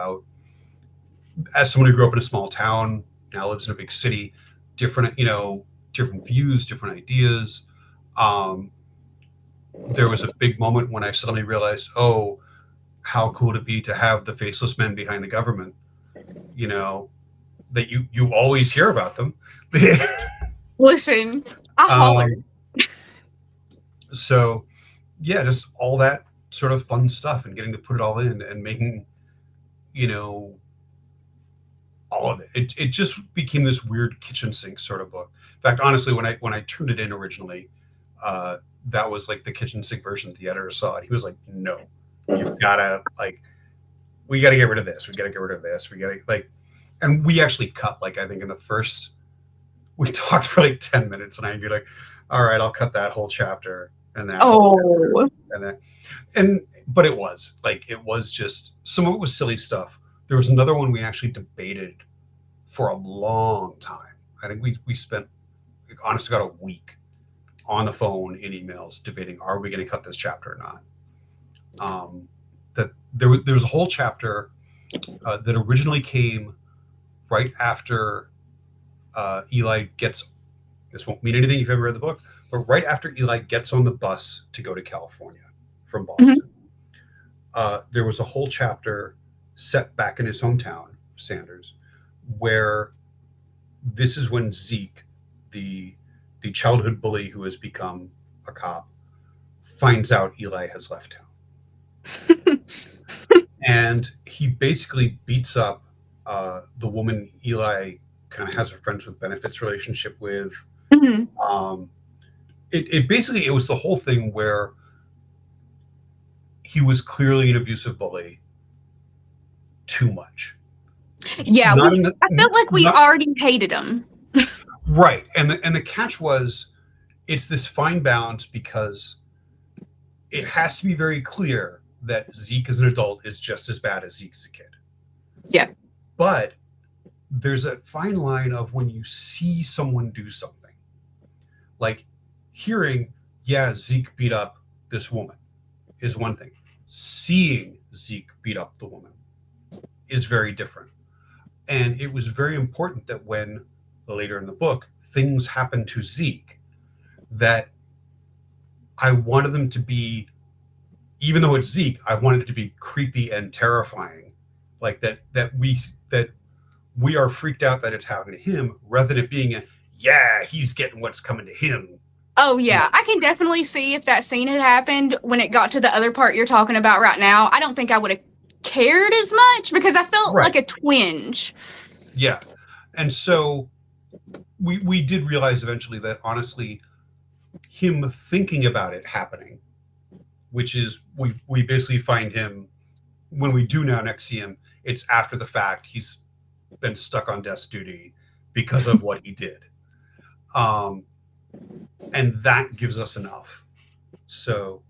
as someone who grew up in a small town, now lives in a big city, different views, different ideas. There was a big moment when I suddenly realized, oh, how cool would it be to have the faceless men behind the government, that you always hear about them. Listen, I holler. So yeah, just all that sort of fun stuff and getting to put it all in and making, all of it. It just became this weird kitchen sink sort of book. In fact, honestly, when I turned it in originally, that was like the kitchen sink version. The editor saw it. He was like, no, you've gotta we gotta get rid of this. We gotta get rid of this. We gotta and we actually cut, I think in the first, we talked for 10 minutes and I'd be like, all right, I'll cut that whole chapter. And that, but it was just, some of it was silly stuff. There was another one we actually debated for a long time. I think we spent, honestly, got a week on the phone in emails debating, are we going to cut this chapter or not? That there was a whole chapter that originally came right after Eli gets, this won't mean anything if you've ever read the book, but right after Eli gets on the bus to go to California from Boston, there was a whole chapter set back in his hometown, Sanders, where this is when Zeke, the childhood bully who has become a cop, finds out Eli has left town. And he basically beats up the woman Eli kind of has a friends with benefits relationship with. It basically, it was the whole thing where he was clearly an abusive bully too much. Yeah, I felt like we already hated him. Right. And the catch was, it's this fine balance, because it has to be very clear that Zeke as an adult is just as bad as Zeke as a kid. Yeah. But there's a fine line of when you see someone do something. Like hearing, yeah, Zeke beat up this woman is one thing. Seeing Zeke beat up the woman is very different. And it was very important that when later in the book things happen to Zeke, that I wanted them to be, even though it's Zeke, I wanted it to be creepy and terrifying, like that we are freaked out that it's happening to him, rather than it being he's getting what's coming to him. Oh, yeah. I can definitely see if that scene had happened when it got to the other part you're talking about right now. I don't think I would have cared as much because I felt like a twinge. Yeah. And so we did realize eventually that, honestly, him thinking about it happening, which is we basically find him when we do now next see him, it's after the fact. He's been stuck on desk duty because of what he did. And that gives us enough. So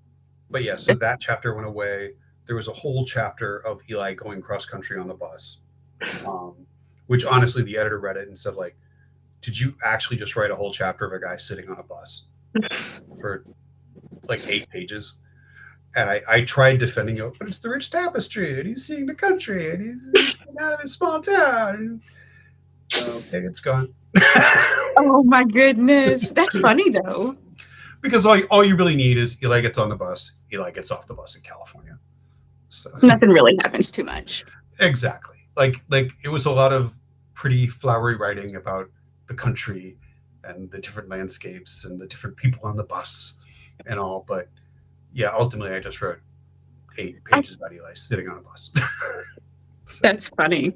that chapter went away. There was a whole chapter of Eli going cross country on the bus, which honestly the editor read it and said, like, did you actually just write a whole chapter of a guy sitting on a bus for like 8 pages? And I tried defending it, but it's the rich tapestry, and he's seeing the country, and he's out of his small town. And, okay, it's gone. Oh my goodness, that's funny though. Because all you really need is Eli gets on the bus, Eli gets off the bus in California. So nothing really happens too much. Exactly. Like it was a lot of pretty flowery writing about the country and the different landscapes and the different people on the bus and all, but yeah, ultimately I just wrote 8 pages about Eli sitting on a bus. So. That's funny.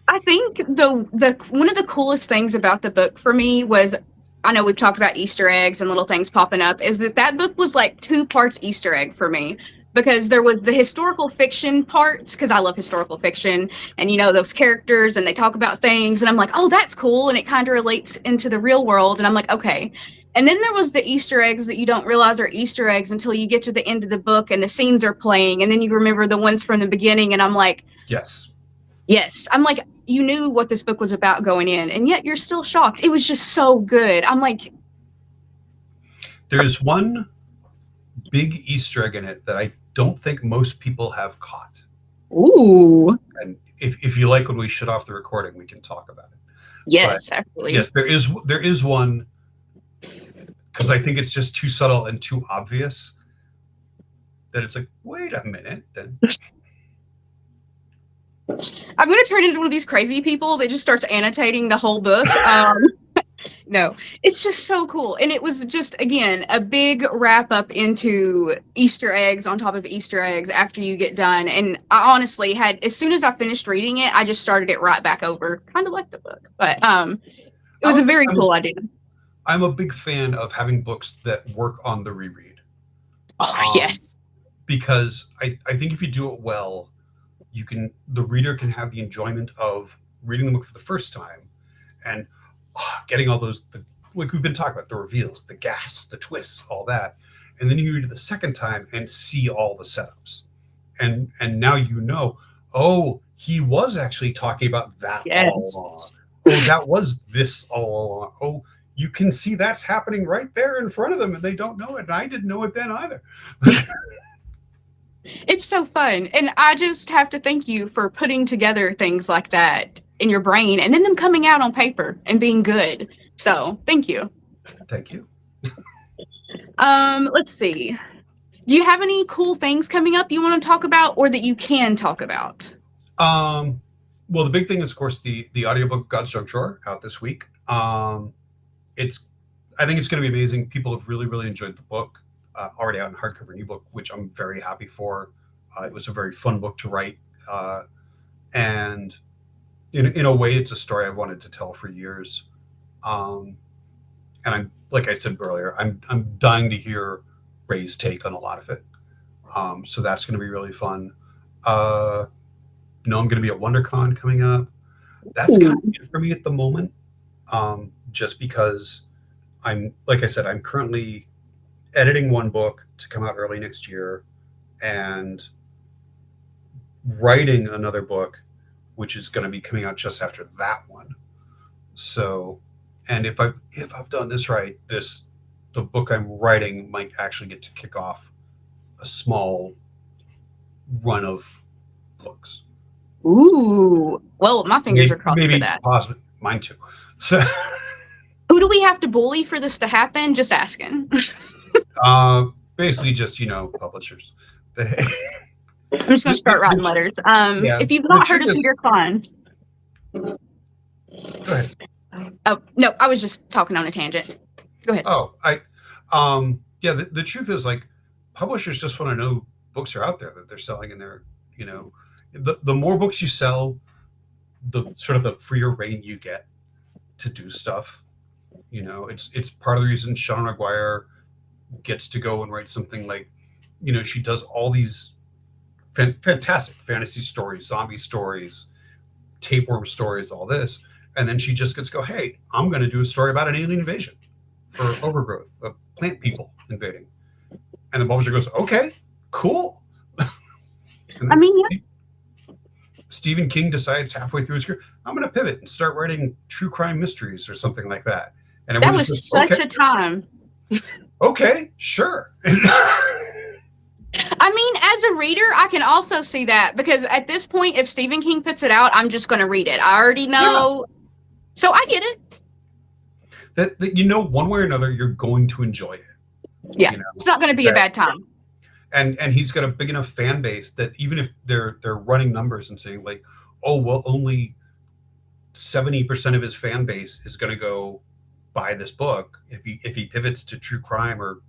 I think the one of the coolest things about the book for me was, I know we've talked about Easter eggs and little things popping up, is that book was like 2 parts Easter egg for me, because there was the historical fiction parts, because I love historical fiction, and those characters and they talk about things, and I'm like, oh, that's cool, and it kind of relates into the real world, and I'm like, okay. And then there was the Easter eggs that you don't realize are Easter eggs until you get to the end of the book and the scenes are playing, and then you remember the ones from the beginning, and I'm like, Yes. I'm like, you knew what this book was about going in, and yet you're still shocked. It was just so good. I'm like... There's one big Easter egg in it that I don't think most people have caught. Ooh. And if you like, when we shut off the recording, we can talk about it. Yes, actually. Yes, there is one, because I think it's just too subtle and too obvious that it's like, wait a minute, then... I'm going to turn into one of these crazy people that just starts annotating the whole book. No, it's just so cool. And it was just, again, a big wrap up into Easter eggs on top of Easter eggs after you get done. And I honestly as soon as I finished reading it, I just started it right back over. Kind of like the book, but it was a very cool idea. I'm a big fan of having books that work on the reread. Oh, yes. Because I think if you do it well, the reader can have the enjoyment of reading the book for the first time and getting all those, like we've been talking about, the reveals, the gas, the twists, all that. And then you read it the second time and see all the setups. And now oh, he was actually talking about that all along. Oh, that was this all along. Oh, you can see that's happening right there in front of them, and they don't know it. And I didn't know it then either. It's so fun. And I just have to thank you for putting together things like that in your brain and then them coming out on paper and being good. So thank you. Thank you. Let's see. Do you have any cool things coming up you want to talk about, or that you can talk about? Well, the big thing is, of course, the audiobook God's Junk Drawer out this week. I think it's going to be amazing. People have really, really enjoyed the book. Already out in hardcover and ebook, which I'm very happy for. It was a very fun book to write, and in a way, it's a story I've wanted to tell for years. And I'm, like I said earlier, I'm dying to hear Ray's take on a lot of it. So that's going to be really fun. I'm going to be at WonderCon coming up. That's kind of it for me at the moment, just because like I said, I'm currently editing one book to come out early next year and writing another book, which is going to be coming out just after that one. So, and if I've done this right, the book I'm writing might actually get to kick off a small run of books. Ooh, well, my fingers are crossed for that. Possibly mine too. So, do we have to bully for this to happen? Just asking. Basically just, publishers. I'm just going to start writing letters. If you've not heard of Peter Clines. Go ahead. Oh, no, I was just talking on a tangent. Go ahead. Oh, the truth is, like, publishers just want to know books are out there that they're selling, and they're, the more books you sell, the sort of the freer reign you get to do stuff. It's part of the reason Sean Maguire gets to go and write something like, she does all these fantastic fantasy stories, zombie stories, tapeworm stories, all this. And then she just gets to go, hey, I'm going to do a story about an alien invasion for overgrowth, of plant people invading. And the publisher goes, okay, cool. Stephen King decides halfway through his career, I'm going to pivot and start writing true crime mysteries or something like that. And that was such a time. Okay, sure. As a reader, I can also see that, because at this point, if Stephen King puts it out, I'm just going to read it. I already know. Yeah. So I get it. That one way or another, you're going to enjoy it. Yeah, it's not going to be a bad time. And he's got a big enough fan base that even if they're running numbers and saying, like, oh, well, only 70% of his fan base is going to go buy this book if he pivots to true crime or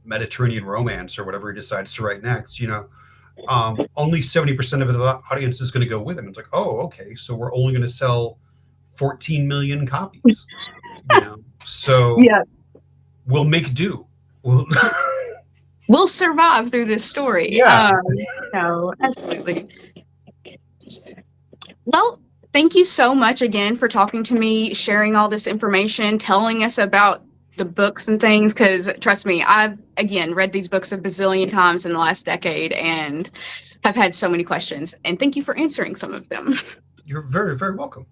Mediterranean romance or whatever he decides to write next, only 70% of the audience is going to go with him. It's like, oh, okay, so we're only going to sell 14 million copies. So yeah, we'll make do. We'll survive through this story. Yeah. No, absolutely. Well, thank you so much again for talking to me, sharing all this information, telling us about the books and things, because trust me, I've, again, read these books a bazillion times in the last decade and have had so many questions. And thank you for answering some of them. You're very, very welcome.